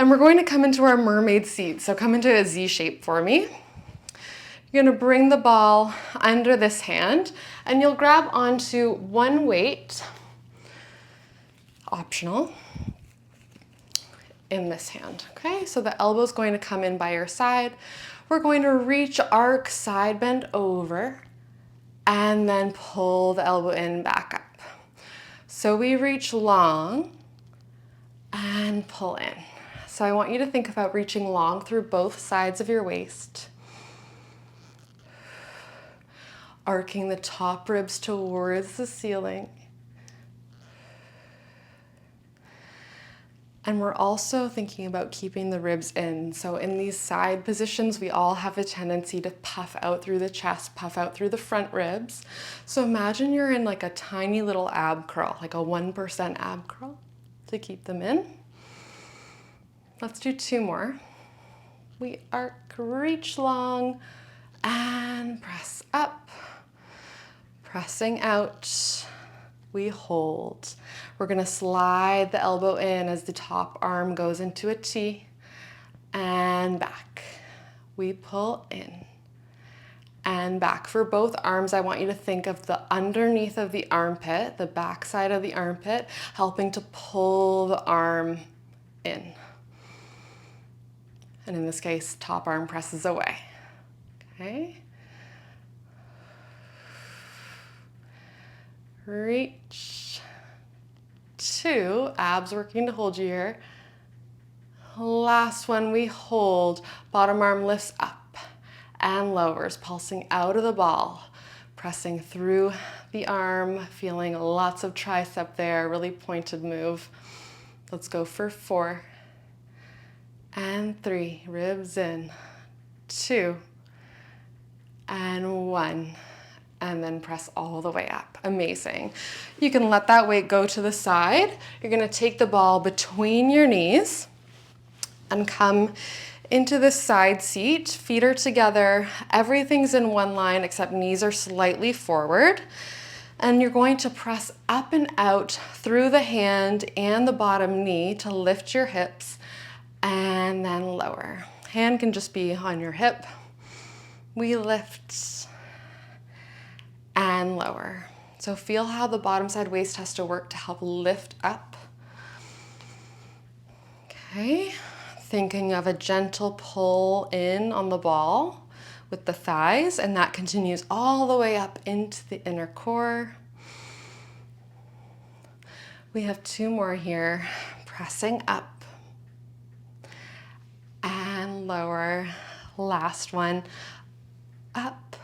And we're going to come into our mermaid seat. So come into a Z shape for me. You're gonna bring the ball under this hand and you'll grab onto one weight, optional, in this hand, okay? So the elbow's going to come in by your side. We're going to reach, arc, side bend over, and then pull the elbow in, back up. So we reach long and pull in. So I want you to think about reaching long through both sides of your waist. Arcing the top ribs towards the ceiling. And we're also thinking about keeping the ribs in. So in these side positions, we all have a tendency to puff out through the chest, puff out through the front ribs. So imagine you're in like a tiny little ab curl, like a 1% ab curl to keep them in. Let's do 2 more. We arc, reach long, and press up. Pressing out. We hold. We're gonna slide the elbow in as the top arm goes into a T and back. We pull in and back. For both arms, I want you to think of the underneath of the armpit, the back side of the armpit, helping to pull the arm in. And in this case, top arm presses away, okay? Reach, 2, abs working to hold you here. Last one, we hold. Bottom arm lifts up and lowers, pulsing out of the ball, pressing through the arm, feeling lots of tricep there, really pointed move. Let's go for 4 and 3, ribs in, 2 and 1. And then press all the way up. Amazing. You can let that weight go to the side. You're gonna take the ball between your knees and come into this side seat. Feet are together. Everything's in one line except knees are slightly forward. And you're going to press up and out through the hand and the bottom knee to lift your hips and then lower. Hand can just be on your hip. We lift and lower. So feel how the bottom side waist has to work to help lift up. Okay, thinking of a gentle pull in on the ball with the thighs, and that continues all the way up into the inner core. We have 2 more here, pressing up and lower. Last one, up.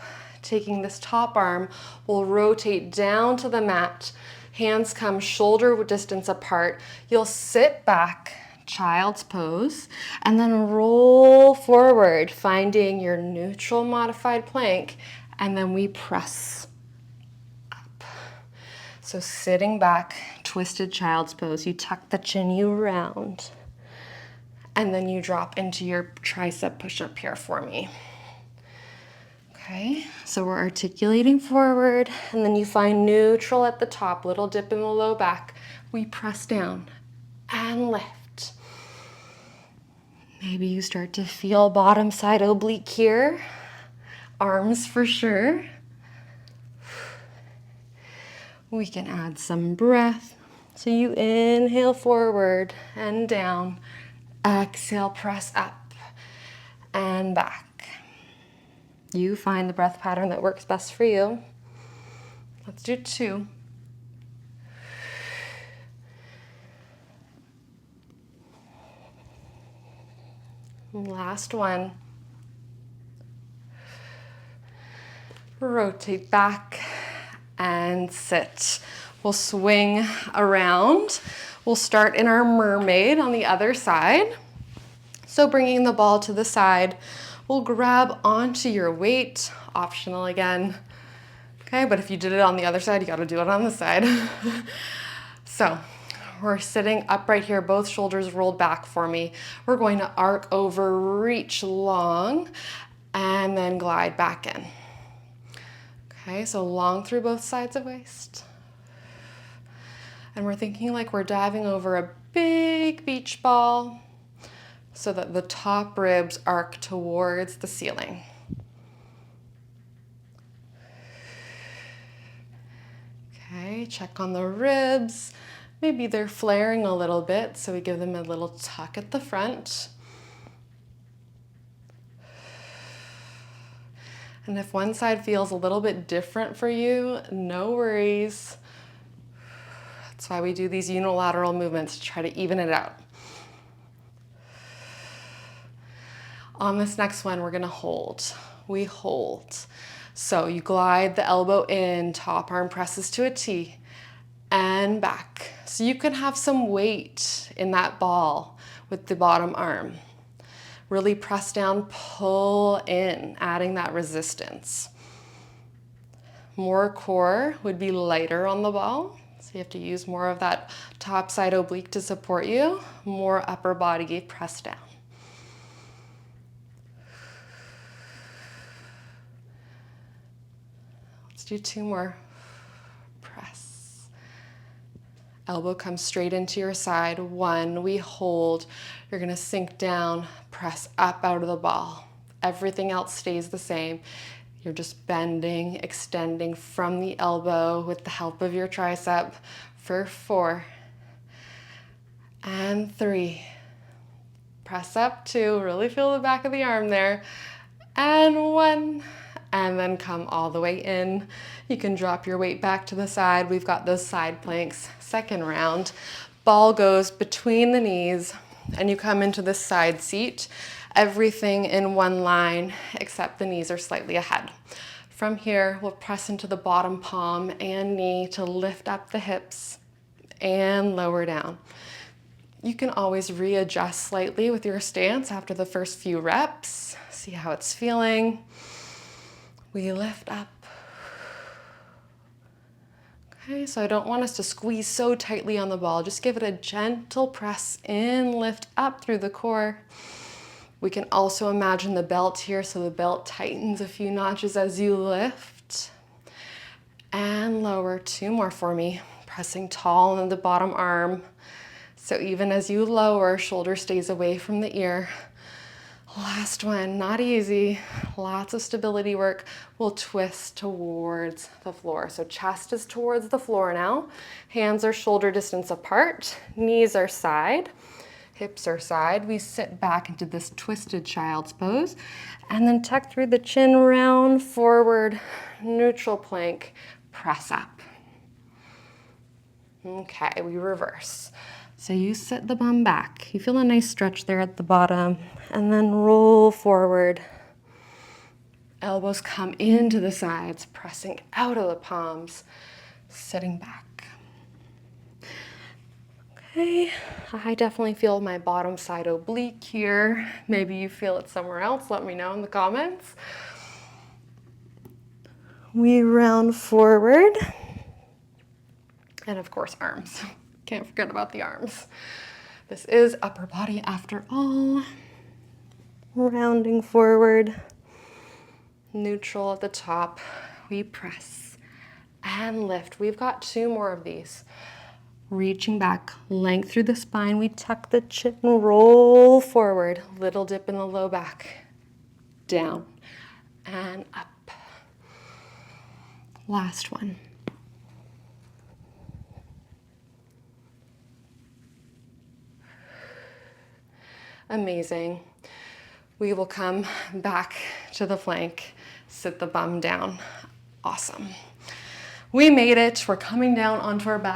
Taking this top arm, we'll rotate down to the mat. Hands come shoulder distance apart. You'll sit back, child's pose, and then roll forward, finding your neutral modified plank, and then we press up. So sitting back, twisted child's pose, you tuck the chin, you round, and then you drop into your tricep push-up here for me. Okay, so we're articulating forward, and then you find neutral at the top, little dip in the low back. We press down and lift. Maybe you start to feel bottom side oblique here. Arms for sure. We can add some breath. So you inhale forward and down. Exhale, press up and back. You find the breath pattern that works best for you. Let's do 2. Last one. Rotate back and sit. We'll swing around. We'll start in our mermaid on the other side. So bringing the ball to the side, we'll grab onto your weight, optional again. Okay, but if you did it on the other side, you gotta do it on the side. So we're sitting upright here, both shoulders rolled back for me. We're going to arc over, reach long, and then glide back in. Okay, so long through both sides of waist. And we're thinking like we're diving over a big beach ball. so that the top ribs arc towards the ceiling. Okay, check on the ribs. Maybe they're flaring a little bit, so we give them a little tuck at the front. And if one side feels a little bit different for you, no worries. That's why we do these unilateral movements, to try to even it out. On this next one, we're gonna hold. We hold. So you glide the elbow in, top arm presses to a T, and back. So you can have some weight in that ball with the bottom arm. Really press down, pull in, adding that resistance. More core would be lighter on the ball. So you have to use more of that top side oblique to support you. More upper body press down. Let's do 2 more. Press. Elbow comes straight into your side. 1, we hold. You're gonna sink down, press up out of the ball. Everything else stays the same. You're just bending, extending from the elbow with the help of your tricep for 4 and 3. Press up 2, really feel the back of the arm there, and 1, and then come all the way in. You can drop your weight back to the side. We've got those side planks. Second round, ball goes between the knees, and you come into this side seat. Everything in one line, except the knees are slightly ahead. From here, we'll press into the bottom palm and knee to lift up the hips and lower down. You can always readjust slightly with your stance after the first few reps. See how it's feeling. We lift up. Okay, so I don't want us to squeeze so tightly on the ball. Just give it a gentle press in, lift up through the core. We can also imagine the belt here, so the belt tightens a few notches as you lift. And lower. 2 more for me. Pressing tall in the bottom arm. So even as you lower, shoulder stays away from the ear. Last one, not easy. Lots of stability work. We'll twist towards the floor. So chest is towards the floor now. Hands are shoulder distance apart. Knees are side. Hips are side. We sit back into this twisted child's pose. And then tuck through the chin, round forward, neutral plank, press up. Okay, we reverse. So you sit the bum back. You feel a nice stretch there at the bottom, and then roll forward. Elbows come into the sides, pressing out of the palms, sitting back. Okay, I definitely feel my bottom side oblique here. Maybe you feel it somewhere else. Let me know in the comments. We round forward. And of course, arms. Can't forget about the arms. This is upper body after all. Rounding forward. Neutral at the top. We press and lift. We've got 2 more of these. Reaching back, length through the spine. We tuck the chin, roll forward. Little dip in the low back. Down and up. Last one. Amazing. We will come back to the flank, sit the bum down. Awesome. We made it. We're coming down onto our back.